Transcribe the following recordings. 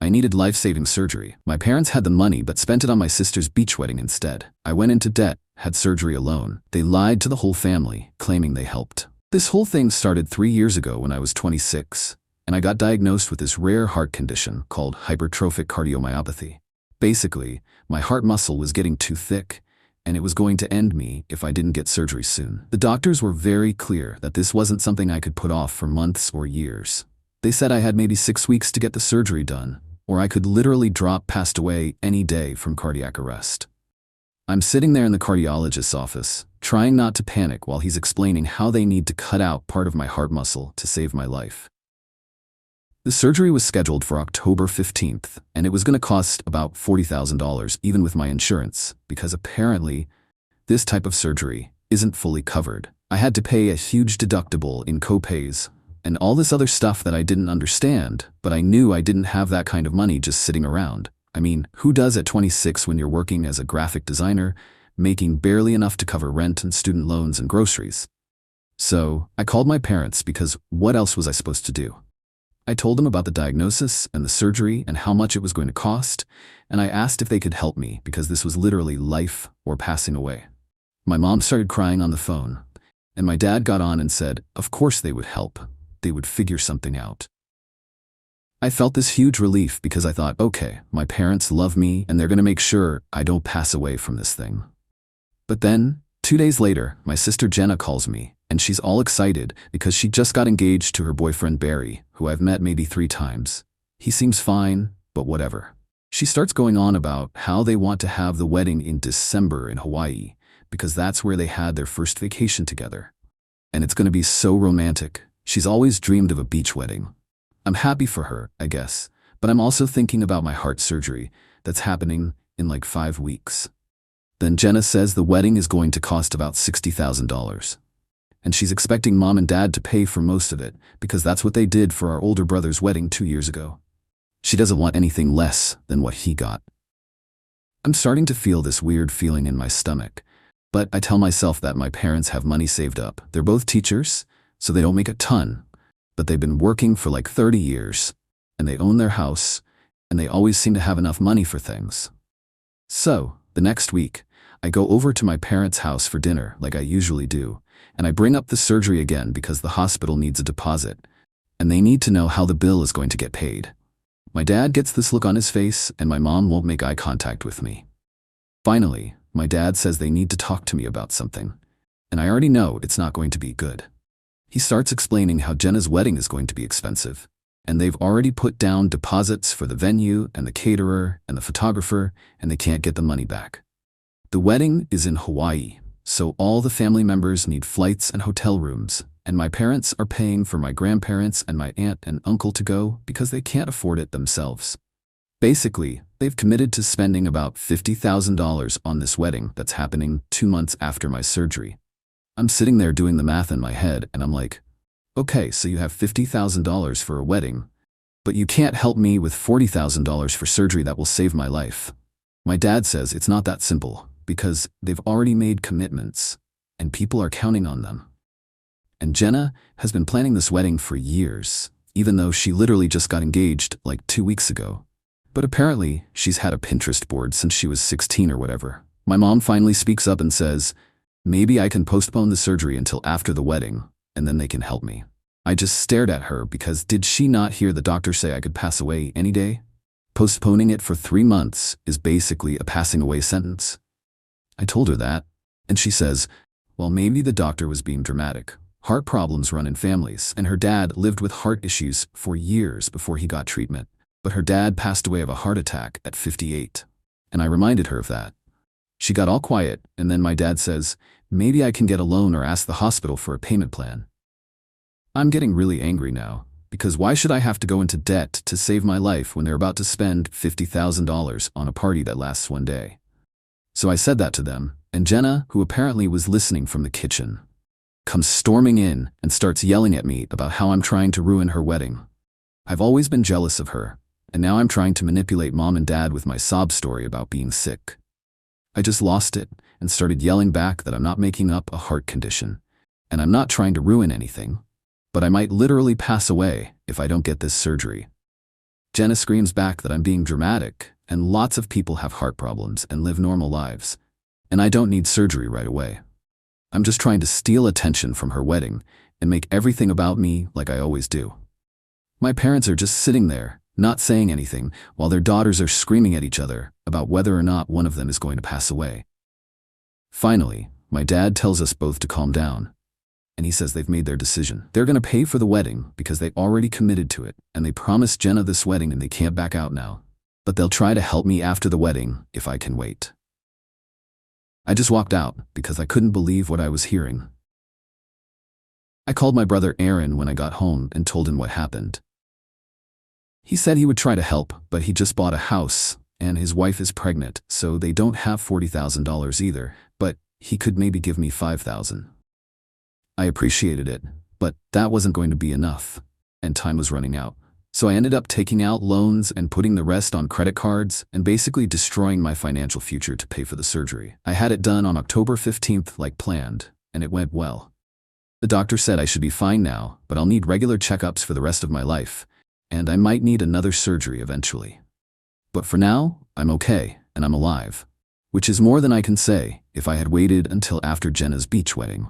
I needed life-saving surgery. My parents had the money but spent it on my sister's beach wedding instead. I went into debt, had surgery alone. They lied to the whole family, claiming they helped. This whole thing started 3 years ago when I was 26, and I got diagnosed with this rare heart condition called hypertrophic cardiomyopathy. Basically, my heart muscle was getting too thick, and it was going to end me if I didn't get surgery soon. The doctors were very clear that this wasn't something I could put off for months or years. They said I had maybe 6 weeks to get the surgery done, or I could literally drop passed away any day from cardiac arrest. I'm sitting there in the cardiologist's office, trying not to panic while he's explaining how they need to cut out part of my heart muscle to save my life. The surgery was scheduled for October 15th, and it was going to cost about $40,000 even with my insurance, because apparently this type of surgery isn't fully covered. I had to pay a huge deductible in co-pays and all this other stuff that I didn't understand, but I knew I didn't have that kind of money just sitting around. I mean, who does at 26 when you're working as a graphic designer, making barely enough to cover rent and student loans and groceries? So I called my parents because what else was I supposed to do? I told them about the diagnosis and the surgery and how much it was going to cost, and I asked if they could help me because this was literally life or passing away. My mom started crying on the phone, and my dad got on and said, of course they would help. They would figure something out. I felt this huge relief because I thought, okay, my parents love me and they're going to make sure I don't pass away from this thing. But then, 2 days later, my sister Jenna calls me, and she's all excited because she just got engaged to her boyfriend Barry, who I've met maybe 3 times. He seems fine, but whatever. She starts going on about how they want to have the wedding in December in Hawaii, because that's where they had their first vacation together. And it's going to be so romantic. She's always dreamed of a beach wedding. I'm happy for her, I guess, but I'm also thinking about my heart surgery that's happening in like 5 weeks. Then Jenna says the wedding is going to cost about $60,000. And she's expecting mom and dad to pay for most of it because that's what they did for our older brother's wedding 2 years ago. She doesn't want anything less than what he got. I'm starting to feel this weird feeling in my stomach, but I tell myself that my parents have money saved up. They're both teachers, so they don't make a ton, but they've been working for like 30 years, and they own their house, and they always seem to have enough money for things. So, the next week, I go over to my parents' house for dinner like I usually do, and I bring up the surgery again because the hospital needs a deposit, and they need to know how the bill is going to get paid. My dad gets this look on his face, and my mom won't make eye contact with me. Finally, my dad says they need to talk to me about something, and I already know it's not going to be good. He starts explaining how Jenna's wedding is going to be expensive, and they've already put down deposits for the venue and the caterer and the photographer, and they can't get the money back. The wedding is in Hawaii, so all the family members need flights and hotel rooms, and my parents are paying for my grandparents and my aunt and uncle to go because they can't afford it themselves. Basically, they've committed to spending about $50,000 on this wedding that's happening 2 months after my surgery. I'm sitting there doing the math in my head, and I'm like, okay, so you have $50,000 for a wedding, but you can't help me with $40,000 for surgery that will save my life. My dad says it's not that simple, because they've already made commitments, and people are counting on them. And Jenna has been planning this wedding for years, even though she literally just got engaged like 2 weeks ago. But apparently, she's had a Pinterest board since she was 16 or whatever. My mom finally speaks up and says, maybe I can postpone the surgery until after the wedding, and then they can help me. I just stared at her because did she not hear the doctor say I could pass away any day? Postponing it for 3 months is basically a passing away sentence. I told her that, and she says, well, maybe the doctor was being dramatic. Heart problems run in families, and her dad lived with heart issues for years before he got treatment. But her dad passed away of a heart attack at 58, and I reminded her of that. She got all quiet, and then my dad says, maybe I can get a loan or ask the hospital for a payment plan. I'm getting really angry now, because why should I have to go into debt to save my life when they're about to spend $50,000 on a party that lasts 1 day? So I said that to them, and Jenna, who apparently was listening from the kitchen, comes storming in and starts yelling at me about how I'm trying to ruin her wedding. I've always been jealous of her, and now I'm trying to manipulate mom and dad with my sob story about being sick. I just lost it and started yelling back that I'm not making up a heart condition, and I'm not trying to ruin anything, but I might literally pass away if I don't get this surgery. Jenna screams back that I'm being dramatic, and lots of people have heart problems and live normal lives, and I don't need surgery right away. I'm just trying to steal attention from her wedding and make everything about me like I always do. My parents are just sitting there, not saying anything, while their daughters are screaming at each other about whether or not one of them is going to pass away. Finally, my dad tells us both to calm down, and he says they've made their decision. They're going to pay for the wedding because they already committed to it, and they promised Jenna this wedding and they can't back out now. But they'll try to help me after the wedding if I can wait. I just walked out because I couldn't believe what I was hearing. I called my brother Aaron when I got home and told him what happened. He said he would try to help, but he just bought a house, and his wife is pregnant, so they don't have $40,000 either, but he could maybe give me $5,000. I appreciated it, but that wasn't going to be enough, and time was running out. So I ended up taking out loans and putting the rest on credit cards and basically destroying my financial future to pay for the surgery. I had it done on October 15th like planned, and it went well. The doctor said I should be fine now, but I'll need regular checkups for the rest of my life, and I might need another surgery eventually. But for now, I'm okay, and I'm alive, which is more than I can say if I had waited until after Jenna's beach wedding.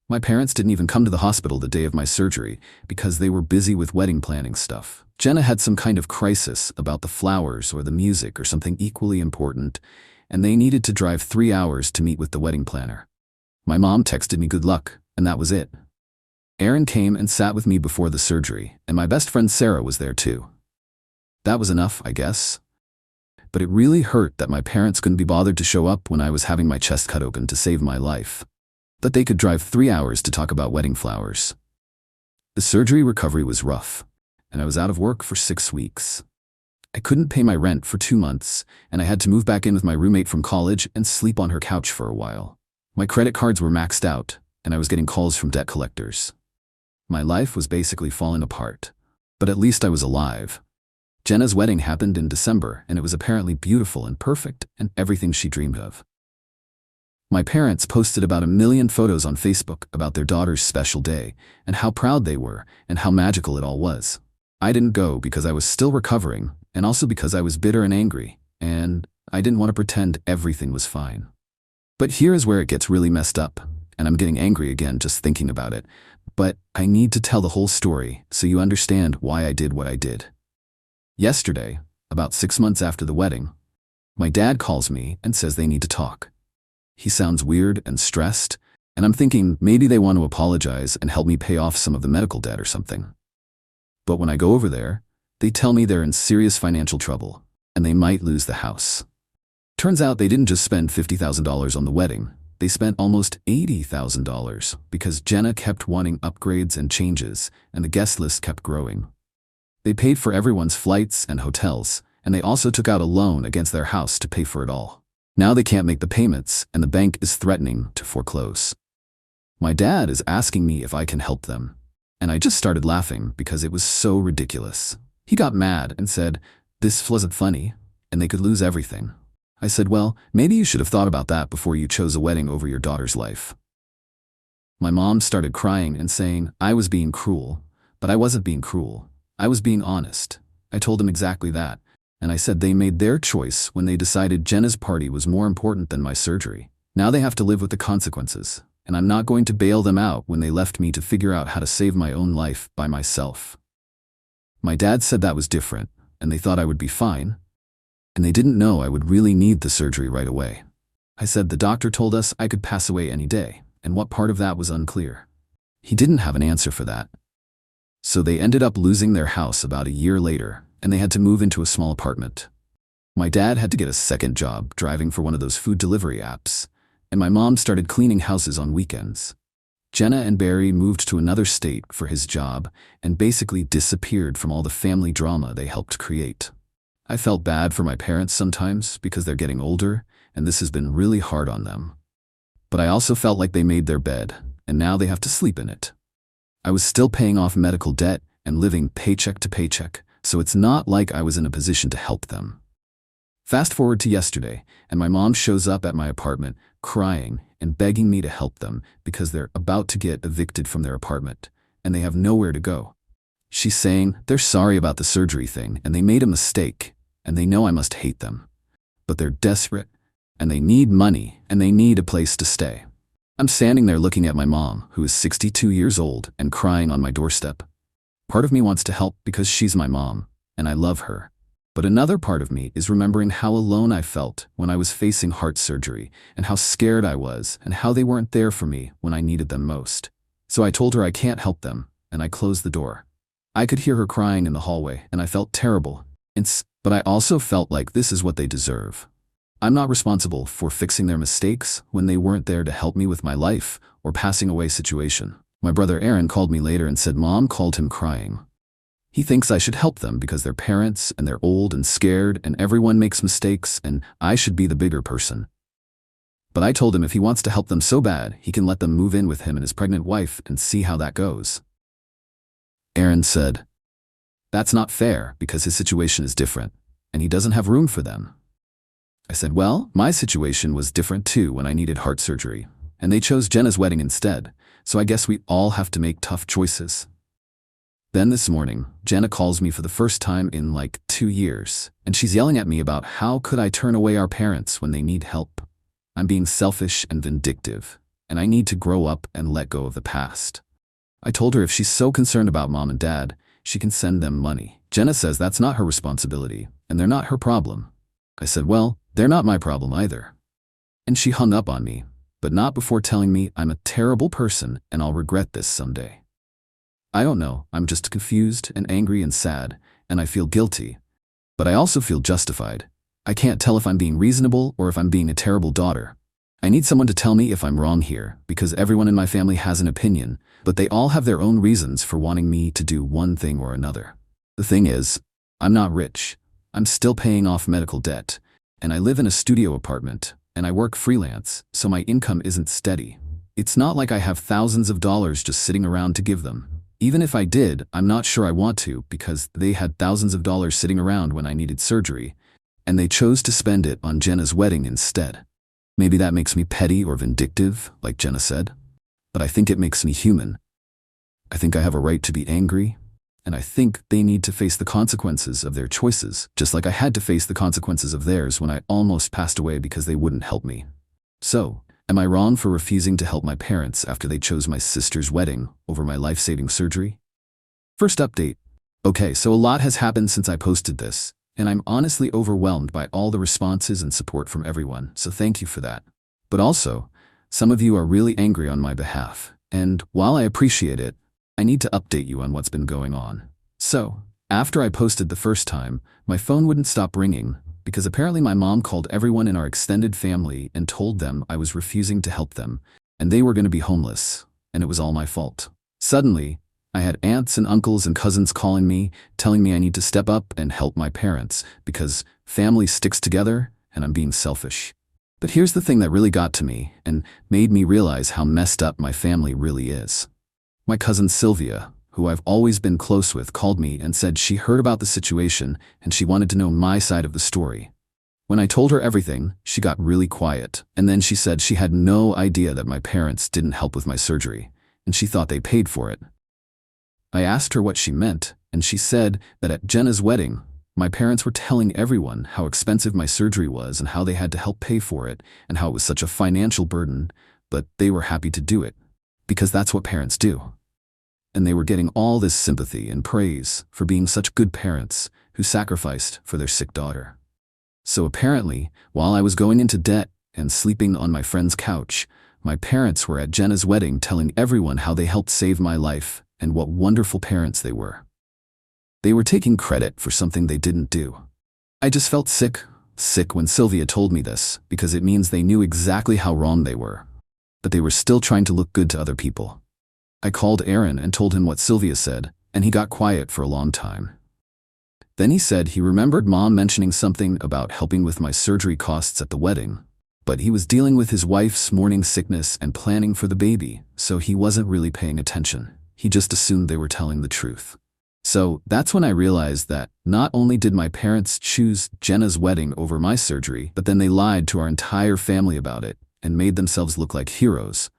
My parents didn't even come to the hospital the day of my surgery because they were busy with wedding planning stuff. Jenna had some kind of crisis about the flowers or the music or something equally important, and they needed to drive 3 hours to meet with the wedding planner. My mom texted me good luck, and that was it. Aaron came and sat with me before the surgery, and my best friend Sarah was there too. That was enough, I guess. But it really hurt that my parents couldn't be bothered to show up when I was having my chest cut open to save my life. That they could drive 3 hours to talk about wedding flowers. The surgery recovery was rough, and I was out of work for 6 weeks. I couldn't pay my rent for 2 months, and I had to move back in with my roommate from college and sleep on her couch for a while. My credit cards were maxed out, and I was getting calls from debt collectors. My life was basically falling apart, but at least I was alive. Jenna's wedding happened in December, and it was apparently beautiful and perfect and everything she dreamed of. My parents posted about 1 million photos on Facebook about their daughter's special day and how proud they were and how magical it all was. I didn't go because I was still recovering and also because I was bitter and angry, and I didn't want to pretend everything was fine. But here is where it gets really messed up, and I'm getting angry again just thinking about it, but I need to tell the whole story so you understand why I did what I did. Yesterday, about 6 months after the wedding, my dad calls me and says they need to talk. He sounds weird and stressed, and I'm thinking maybe they want to apologize and help me pay off some of the medical debt or something. But when I go over there, they tell me they're in serious financial trouble, and they might lose the house. Turns out they didn't just spend $50,000 on the wedding, they spent almost $80,000 because Jenna kept wanting upgrades and changes, and the guest list kept growing. They paid for everyone's flights and hotels, and they also took out a loan against their house to pay for it all. Now they can't make the payments, and the bank is threatening to foreclose. My dad is asking me if I can help them, and I just started laughing because it was so ridiculous. He got mad and said, "This wasn't funny, and they could lose everything." I said, "Well, maybe you should have thought about that before you chose a wedding over your daughter's life." My mom started crying and saying I was being cruel, but I wasn't being cruel. I was being honest. I told them exactly that, and I said they made their choice when they decided Jenna's party was more important than my surgery. Now they have to live with the consequences, and I'm not going to bail them out when they left me to figure out how to save my own life by myself. My dad said that was different, and they thought I would be fine, and they didn't know I would really need the surgery right away. I said the doctor told us I could pass away any day, and what part of that was unclear. He didn't have an answer for that. So they ended up losing their house about a year later, and they had to move into a small apartment. My dad had to get a second job driving for one of those food delivery apps, and my mom started cleaning houses on weekends. Jenna and Barry moved to another state for his job and basically disappeared from all the family drama they helped create. I felt bad for my parents sometimes because they're getting older, and this has been really hard on them. But I also felt like they made their bed, and now they have to sleep in it. I was still paying off medical debt and living paycheck to paycheck, so it's not like I was in a position to help them. Fast forward to yesterday, and my mom shows up at my apartment, crying and begging me to help them because they're about to get evicted from their apartment, and they have nowhere to go. She's saying they're sorry about the surgery thing and they made a mistake and they know I must hate them. But they're desperate and they need money and they need a place to stay. I'm standing there looking at my mom, who is 62 years old and crying on my doorstep. Part of me wants to help because she's my mom and I love her. But another part of me is remembering how alone I felt when I was facing heart surgery and how scared I was and how they weren't there for me when I needed them most. So I told her I can't help them and I closed the door. I could hear her crying in the hallway and I felt terrible. But I also felt like this is what they deserve. I'm not responsible for fixing their mistakes when they weren't there to help me with my life or passing away situation. My brother Aaron called me later and said Mom called him crying. He thinks I should help them because they're parents and they're old and scared and everyone makes mistakes and I should be the bigger person. But I told him if he wants to help them so bad, he can let them move in with him and his pregnant wife and see how that goes. Aaron said, "That's not fair because his situation is different and he doesn't have room for them." I said, "Well, my situation was different too when I needed heart surgery and they chose Jenna's wedding instead, so I guess we all have to make tough choices." Then this morning, Jenna calls me for the first time in like 2 years, and she's yelling at me about how could I turn away our parents when they need help. I'm being selfish and vindictive, and I need to grow up and let go of the past. I told her if she's so concerned about mom and dad, she can send them money. Jenna says that's not her responsibility, and they're not her problem. I said, well, they're not my problem either. And she hung up on me, but not before telling me I'm a terrible person and I'll regret this someday. I don't know, I'm just confused and angry and sad, and I feel guilty. But I also feel justified. I can't tell if I'm being reasonable or if I'm being a terrible daughter. I need someone to tell me if I'm wrong here, because everyone in my family has an opinion, but they all have their own reasons for wanting me to do one thing or another. The thing is, I'm not rich. I'm still paying off medical debt, and I live in a studio apartment, and I work freelance, so my income isn't steady. It's not like I have thousands of dollars just sitting around to give them. Even if I did, I'm not sure I want to because they had thousands of dollars sitting around when I needed surgery, and they chose to spend it on Jenna's wedding instead. Maybe that makes me petty or vindictive, like Jenna said, but I think it makes me human. I think I have a right to be angry, and I think they need to face the consequences of their choices, just like I had to face the consequences of theirs when I almost passed away because they wouldn't help me. So, am I wrong for refusing to help my parents after they chose my sister's wedding over my life-saving surgery? First update. Okay, so a lot has happened since I posted this, and I'm honestly overwhelmed by all the responses and support from everyone, so thank you for that. But also, some of you are really angry on my behalf, and while I appreciate it, I need to update you on what's been going on. So, after I posted the first time, my phone wouldn't stop ringing, because apparently my mom called everyone in our extended family and told them I was refusing to help them, and they were going to be homeless, and it was all my fault. Suddenly, I had aunts and uncles and cousins calling me, telling me I need to step up and help my parents, because family sticks together and I'm being selfish. But here's the thing that really got to me and made me realize how messed up my family really is. My cousin Sylvia, who I've always been close with, called me and said she heard about the situation and she wanted to know my side of the story. When I told her everything, she got really quiet, and then she said she had no idea that my parents didn't help with my surgery, and she thought they paid for it. I asked her what she meant, and she said that at Jenna's wedding, my parents were telling everyone how expensive my surgery was and how they had to help pay for it and how it was such a financial burden, but they were happy to do it, because that's what parents do. And they were getting all this sympathy and praise for being such good parents who sacrificed for their sick daughter. So apparently, while I was going into debt and sleeping on my friend's couch, my parents were at Jenna's wedding telling everyone how they helped save my life and what wonderful parents they were. They were taking credit for something they didn't do. I just felt sick when Sylvia told me this, because it means they knew exactly how wrong they were, but they were still trying to look good to other people. I called Aaron and told him what Sylvia said, and he got quiet for a long time. Then he said he remembered Mom mentioning something about helping with my surgery costs at the wedding, but he was dealing with his wife's morning sickness and planning for the baby, so he wasn't really paying attention. He just assumed they were telling the truth. So that's when I realized that not only did my parents choose Jenna's wedding over my surgery, but then they lied to our entire family about it and made themselves look like heroes,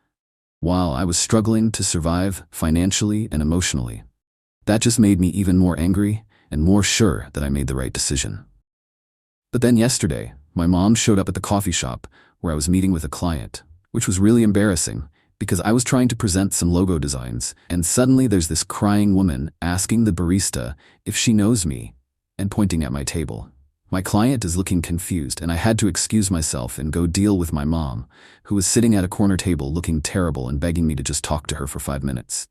while I was struggling to survive financially and emotionally. That just made me even more angry and more sure that I made the right decision. But then yesterday, my mom showed up at the coffee shop where I was meeting with a client, which was really embarrassing because I was trying to present some logo designs, and suddenly there's this crying woman asking the barista if she knows me and pointing at my table. My client is looking confused, and I had to excuse myself and go deal with my mom, who was sitting at a corner table looking terrible and begging me to just talk to her for 5 minutes.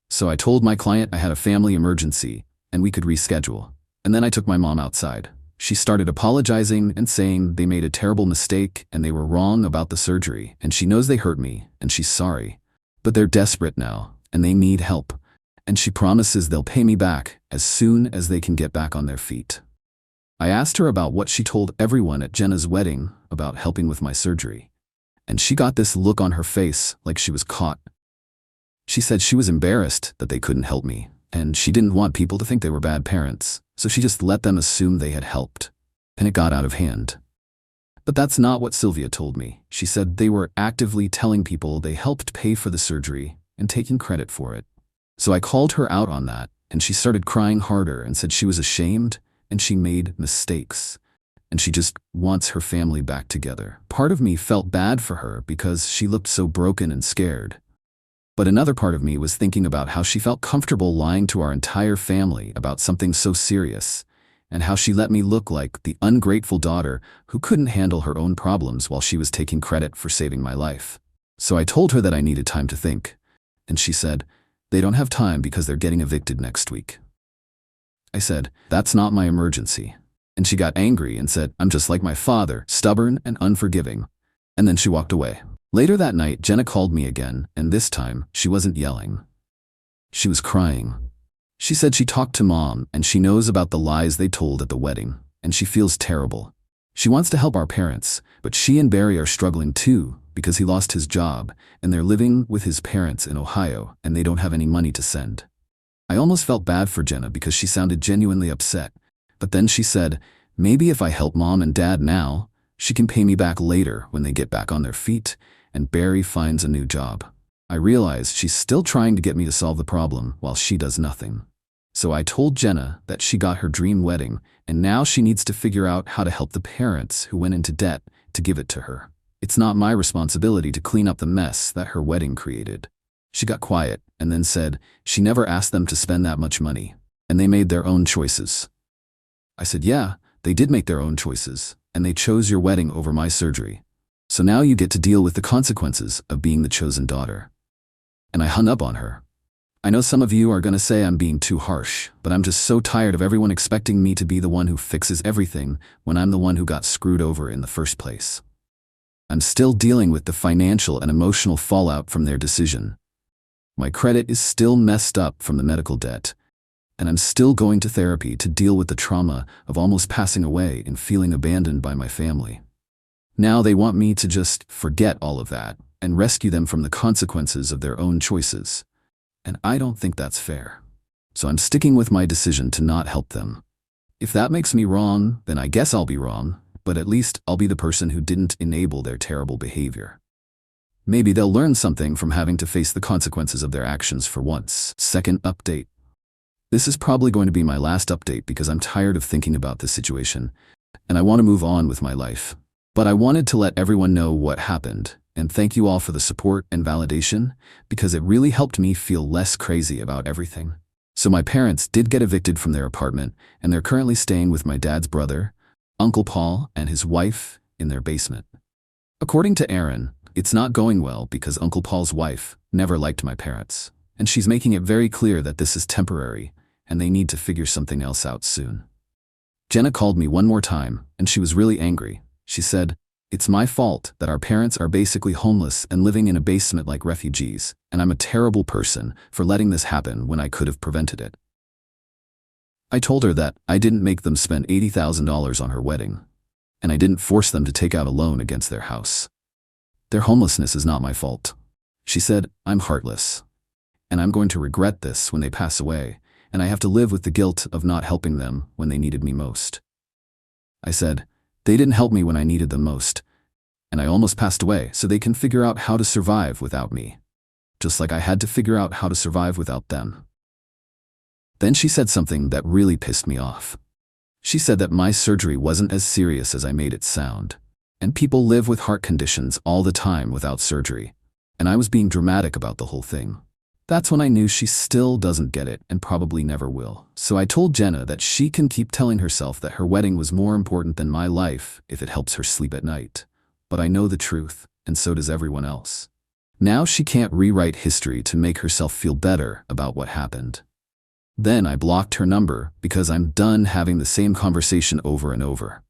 So I told my client I had a family emergency and we could reschedule, and then I took my mom outside. She started apologizing and saying they made a terrible mistake and they were wrong about the surgery, and she knows they hurt me and she's sorry. But they're desperate now and they need help, and she promises they'll pay me back as soon as they can get back on their feet. I asked her about what she told everyone at Jenna's wedding about helping with my surgery, and she got this look on her face like she was caught. She said she was embarrassed that they couldn't help me, and she didn't want people to think they were bad parents, so she just let them assume they had helped, and it got out of hand. But that's not what Sylvia told me. She said they were actively telling people they helped pay for the surgery and taking credit for it. So I called her out on that, and she started crying harder and said she was ashamed and she made mistakes, and she just wants her family back together. Part of me felt bad for her because she looked so broken and scared. But another part of me was thinking about how she felt comfortable lying to our entire family about something so serious, and how she let me look like the ungrateful daughter who couldn't handle her own problems while she was taking credit for saving my life. So I told her that I needed time to think, and she said, they don't have time because they're getting evicted next week. I said, that's not my emergency. And she got angry and said, I'm just like my father, stubborn and unforgiving. And then she walked away. Later that night, Jenna called me again, and this time, she wasn't yelling. She was crying. She said she talked to Mom, and she knows about the lies they told at the wedding, and she feels terrible. She wants to help our parents, but she and Barry are struggling too, because he lost his job, and they're living with his parents in Ohio, and they don't have any money to send. I almost felt bad for Jenna because she sounded genuinely upset, but then she said, maybe if I help Mom and Dad now, she can pay me back later when they get back on their feet, and Barry finds a new job. I realized she's still trying to get me to solve the problem while she does nothing. So I told Jenna that she got her dream wedding, and now she needs to figure out how to help the parents who went into debt to give it to her. It's not my responsibility to clean up the mess that her wedding created. She got quiet and then said she never asked them to spend that much money, and they made their own choices. I said, yeah, they did make their own choices, and they chose your wedding over my surgery. So now you get to deal with the consequences of being the chosen daughter. And I hung up on her. I know some of you are going to say I'm being too harsh, but I'm just so tired of everyone expecting me to be the one who fixes everything when I'm the one who got screwed over in the first place. I'm still dealing with the financial and emotional fallout from their decision. My credit is still messed up from the medical debt, and I'm still going to therapy to deal with the trauma of almost passing away and feeling abandoned by my family. Now they want me to just forget all of that and rescue them from the consequences of their own choices. And I don't think that's fair. So I'm sticking with my decision to not help them. If that makes me wrong, then I guess I'll be wrong, but at least I'll be the person who didn't enable their terrible behavior. Maybe they'll learn something from having to face the consequences of their actions for once. Second update. This is probably going to be my last update because I'm tired of thinking about this situation, and I want to move on with my life. But I wanted to let everyone know what happened, and thank you all for the support and validation, because it really helped me feel less crazy about everything. So my parents did get evicted from their apartment, and they're currently staying with my dad's brother, Uncle Paul, and his wife in their basement. According to Aaron, it's not going well because Uncle Paul's wife never liked my parents, and she's making it very clear that this is temporary, and they need to figure something else out soon. Jenna called me one more time, and she was really angry. She said, it's my fault that our parents are basically homeless and living in a basement like refugees, and I'm a terrible person for letting this happen when I could have prevented it. I told her that I didn't make them spend $80,000 on her wedding, and I didn't force them to take out a loan against their house. Their homelessness is not my fault. She said, I'm heartless, and I'm going to regret this when they pass away, and I have to live with the guilt of not helping them when they needed me most. I said, they didn't help me when I needed them most, and I almost passed away so they can figure out how to survive without me, just like I had to figure out how to survive without them. Then she said something that really pissed me off. She said that my surgery wasn't as serious as I made it sound, and people live with heart conditions all the time without surgery, and I was being dramatic about the whole thing. That's when I knew she still doesn't get it and probably never will. So I told Jenna that she can keep telling herself that her wedding was more important than my life if it helps her sleep at night. But I know the truth, and so does everyone else. Now she can't rewrite history to make herself feel better about what happened. Then I blocked her number because I'm done having the same conversation over and over.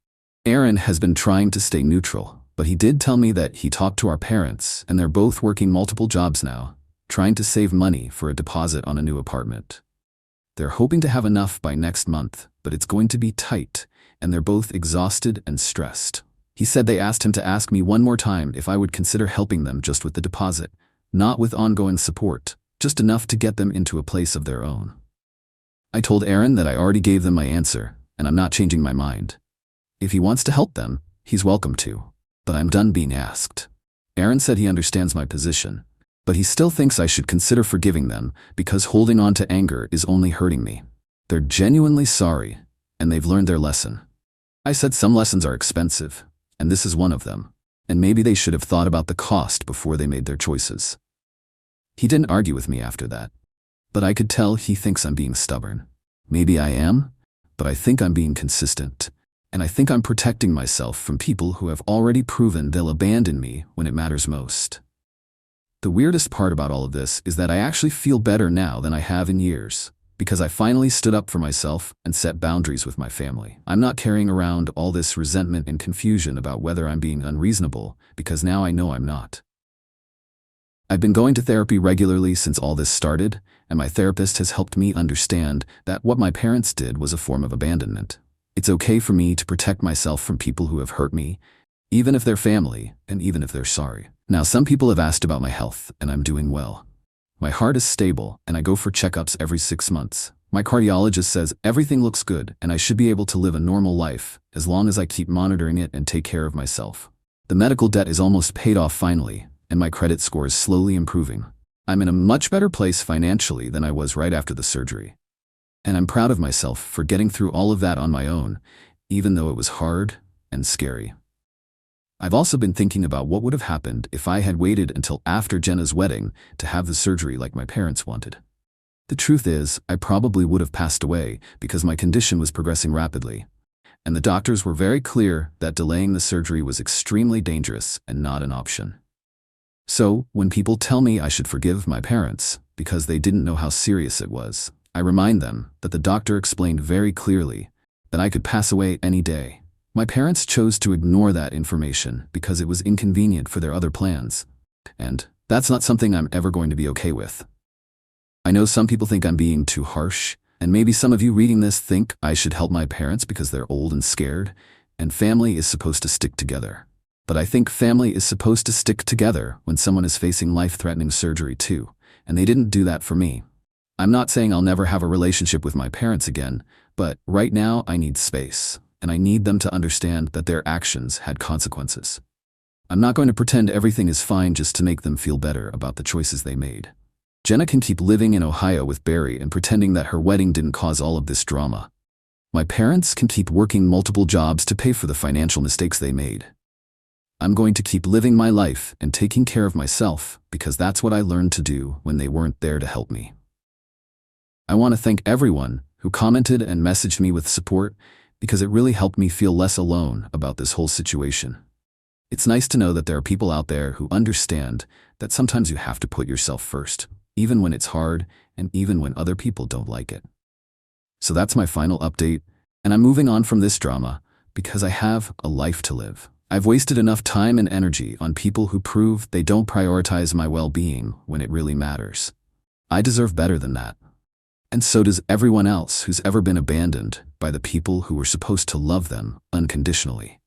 Aaron has been trying to stay neutral, but he did tell me that he talked to our parents and they're both working multiple jobs now, trying to save money for a deposit on a new apartment. They're hoping to have enough by next month, but it's going to be tight, and they're both exhausted and stressed. He said they asked him to ask me one more time if I would consider helping them just with the deposit, not with ongoing support, just enough to get them into a place of their own. I told Aaron that I already gave them my answer, and I'm not changing my mind. If he wants to help them, he's welcome to, but I'm done being asked. Aaron said he understands my position, but he still thinks I should consider forgiving them because holding on to anger is only hurting me. They're genuinely sorry, and they've learned their lesson. I said some lessons are expensive, and this is one of them, and maybe they should have thought about the cost before they made their choices. He didn't argue with me after that, but I could tell he thinks I'm being stubborn. Maybe I am, but I think I'm being consistent, and I think I'm protecting myself from people who have already proven they'll abandon me when it matters most. The weirdest part about all of this is that I actually feel better now than I have in years, because I finally stood up for myself and set boundaries with my family. I'm not carrying around all this resentment and confusion about whether I'm being unreasonable, because now I know I'm not. I've been going to therapy regularly since all this started, and my therapist has helped me understand that what my parents did was a form of abandonment. It's okay for me to protect myself from people who have hurt me, even if they're family and even if they're sorry. Now, some people have asked about my health, and I'm doing well. My heart is stable, and I go for checkups every 6 months. My cardiologist says everything looks good, and I should be able to live a normal life as long as I keep monitoring it and take care of myself. The medical debt is almost paid off finally, and my credit score is slowly improving. I'm in a much better place financially than I was right after the surgery. And I'm proud of myself for getting through all of that on my own, even though it was hard and scary. I've also been thinking about what would have happened if I had waited until after Jenna's wedding to have the surgery like my parents wanted. The truth is, I probably would have passed away because my condition was progressing rapidly, and the doctors were very clear that delaying the surgery was extremely dangerous and not an option. So, when people tell me I should forgive my parents because they didn't know how serious it was, I remind them that the doctor explained very clearly that I could pass away any day. My parents chose to ignore that information because it was inconvenient for their other plans, and that's not something I'm ever going to be okay with. I know some people think I'm being too harsh, and maybe some of you reading this think I should help my parents because they're old and scared, and family is supposed to stick together. But I think family is supposed to stick together when someone is facing life-threatening surgery too, and they didn't do that for me. I'm not saying I'll never have a relationship with my parents again, but right now I need space, and I need them to understand that their actions had consequences. I'm not going to pretend everything is fine just to make them feel better about the choices they made. Jenna can keep living in Ohio with Barry and pretending that her wedding didn't cause all of this drama. My parents can keep working multiple jobs to pay for the financial mistakes they made. I'm going to keep living my life and taking care of myself because that's what I learned to do when they weren't there to help me. I want to thank everyone who commented and messaged me with support because it really helped me feel less alone about this whole situation. It's nice to know that there are people out there who understand that sometimes you have to put yourself first, even when it's hard and even when other people don't like it. So that's my final update, and I'm moving on from this drama because I have a life to live. I've wasted enough time and energy on people who prove they don't prioritize my well-being when it really matters. I deserve better than that. And so does everyone else who's ever been abandoned by the people who were supposed to love them unconditionally.